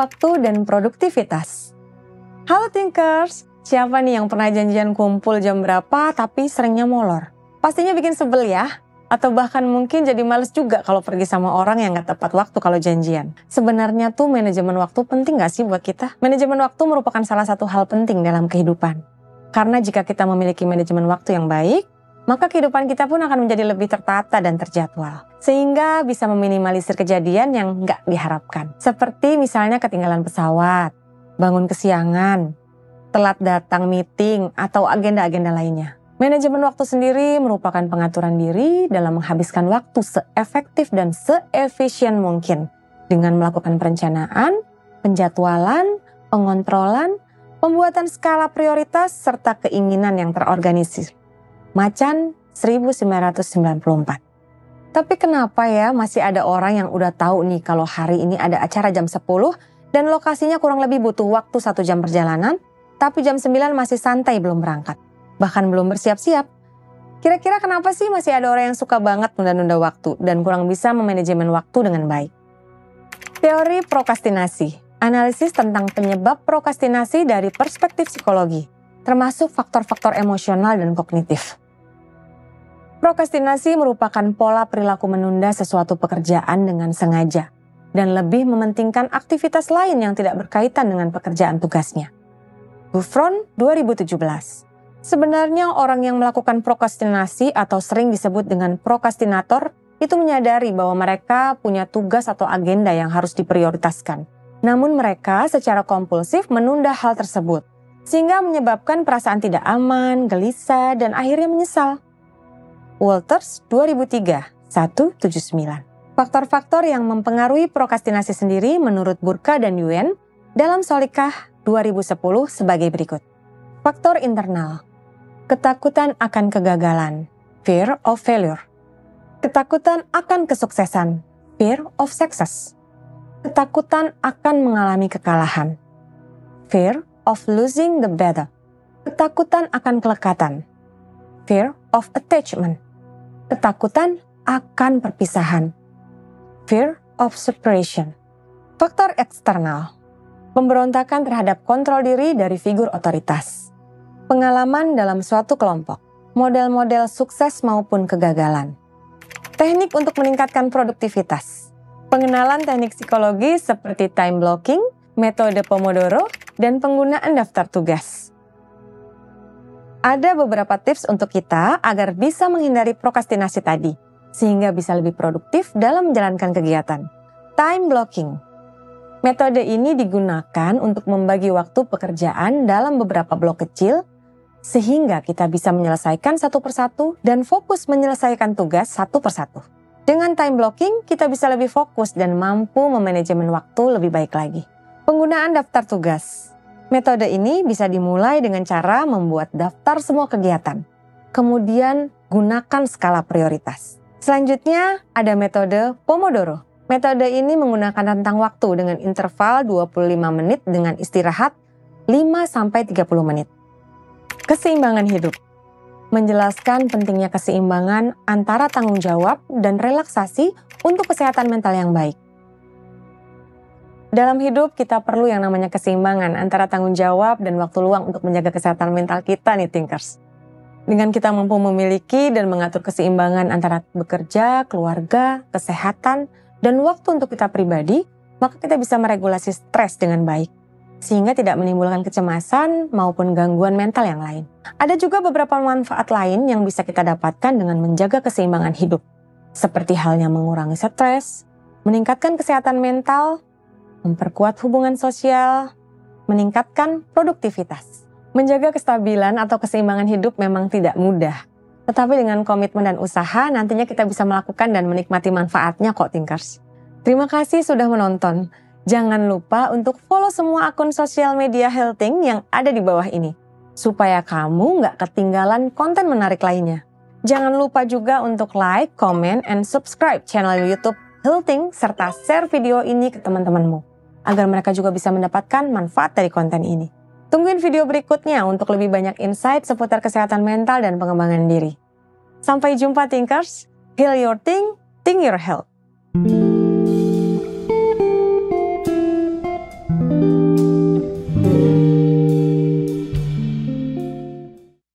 waktu dan produktivitas. Halo Thinkers, siapa nih yang pernah janjian kumpul jam berapa tapi seringnya molor? Pastinya bikin sebel ya? Atau bahkan mungkin jadi males juga kalau pergi sama orang yang gak tepat waktu kalau janjian. Sebenarnya tuh manajemen waktu penting gak sih buat kita? Manajemen waktu merupakan salah satu hal penting dalam kehidupan. Karena jika kita memiliki manajemen waktu yang baik, maka kehidupan kita pun akan menjadi lebih tertata dan terjadwal. Sehingga bisa meminimalisir kejadian yang gak diharapkan. Seperti misalnya ketinggalan pesawat, bangun kesiangan, telat datang meeting, atau agenda-agenda lainnya. Manajemen waktu sendiri merupakan pengaturan diri dalam menghabiskan waktu seefektif dan seefisien mungkin dengan melakukan perencanaan, penjadwalan, pengontrolan, pembuatan skala prioritas, serta keinginan yang terorganisir. Macan 1994. Tapi kenapa ya masih ada orang yang udah tahu nih kalau hari ini ada acara jam 10 dan lokasinya kurang lebih butuh waktu 1 jam perjalanan, tapi jam 9 masih santai belum berangkat, bahkan belum bersiap-siap. Kira-kira kenapa sih masih ada orang yang suka banget nunda-nunda waktu dan kurang bisa memanajemen waktu dengan baik? Teori prokrastinasi, analisis tentang penyebab prokrastinasi dari perspektif psikologi, termasuk faktor-faktor emosional dan kognitif. Prokrastinasi merupakan pola perilaku menunda sesuatu pekerjaan dengan sengaja dan lebih mementingkan aktivitas lain yang tidak berkaitan dengan pekerjaan tugasnya. Buffon 2017. Sebenarnya orang yang melakukan prokrastinasi atau sering disebut dengan prokrastinator itu menyadari bahwa mereka punya tugas atau agenda yang harus diprioritaskan. Namun mereka secara kompulsif menunda hal tersebut, sehingga menyebabkan perasaan tidak aman, gelisah, dan akhirnya menyesal. Walters 2003, 179. Faktor-faktor yang mempengaruhi prokrastinasi sendiri menurut Burka dan Yuen dalam Solikah 2010 sebagai berikut. Faktor internal. Ketakutan akan kegagalan, fear of failure. Ketakutan akan kesuksesan, fear of success. Ketakutan akan mengalami kekalahan, fear of losing the battle. Ketakutan akan kelekatan, fear of attachment. Ketakutan akan perpisahan, fear of separation. Faktor eksternal. Pemberontakan terhadap kontrol diri dari figur otoritas. Pengalaman dalam suatu kelompok. Model-model sukses maupun kegagalan. Teknik untuk meningkatkan produktivitas. Pengenalan teknik psikologi seperti time blocking, metode Pomodoro, dan penggunaan daftar tugas. Ada beberapa tips untuk kita agar bisa menghindari prokrastinasi tadi, sehingga bisa lebih produktif dalam menjalankan kegiatan. Time blocking. Metode ini digunakan untuk membagi waktu pekerjaan dalam beberapa blok kecil, sehingga kita bisa menyelesaikan satu persatu dan fokus menyelesaikan tugas satu persatu. Dengan time blocking, kita bisa lebih fokus dan mampu memanajemen waktu lebih baik lagi. Penggunaan daftar tugas. Metode ini bisa dimulai dengan cara membuat daftar semua kegiatan. Kemudian, gunakan skala prioritas. Selanjutnya, ada metode Pomodoro. Metode ini menggunakan rentang waktu dengan interval 25 menit dengan istirahat 5-30 menit. Keseimbangan hidup. Menjelaskan pentingnya keseimbangan antara tanggung jawab dan relaksasi untuk kesehatan mental yang baik. Dalam hidup kita perlu yang namanya keseimbangan antara tanggung jawab dan waktu luang untuk menjaga kesehatan mental kita nih Thinkers. Dengan kita mampu memiliki dan mengatur keseimbangan antara bekerja, keluarga, kesehatan, dan waktu untuk kita pribadi, maka kita bisa meregulasi stres dengan baik, sehingga tidak menimbulkan kecemasan maupun gangguan mental yang lain. Ada juga beberapa manfaat lain yang bisa kita dapatkan dengan menjaga keseimbangan hidup, seperti halnya mengurangi stres, meningkatkan kesehatan mental, memperkuat hubungan sosial, meningkatkan produktivitas. Menjaga kestabilan atau keseimbangan hidup memang tidak mudah. Tetapi dengan komitmen dan usaha, nantinya kita bisa melakukan dan menikmati manfaatnya kok Thinkers. Terima kasih sudah menonton. Jangan lupa untuk follow semua akun sosial media Healthing yang ada di bawah ini, supaya kamu nggak ketinggalan konten menarik lainnya. Jangan lupa juga untuk like, comment, and subscribe channel YouTube Healthing, serta share video ini ke teman-temanmu, agar mereka juga bisa mendapatkan manfaat dari konten ini. Tungguin video berikutnya untuk lebih banyak insight seputar kesehatan mental dan pengembangan diri. Sampai jumpa Thinkers, heal your think your health.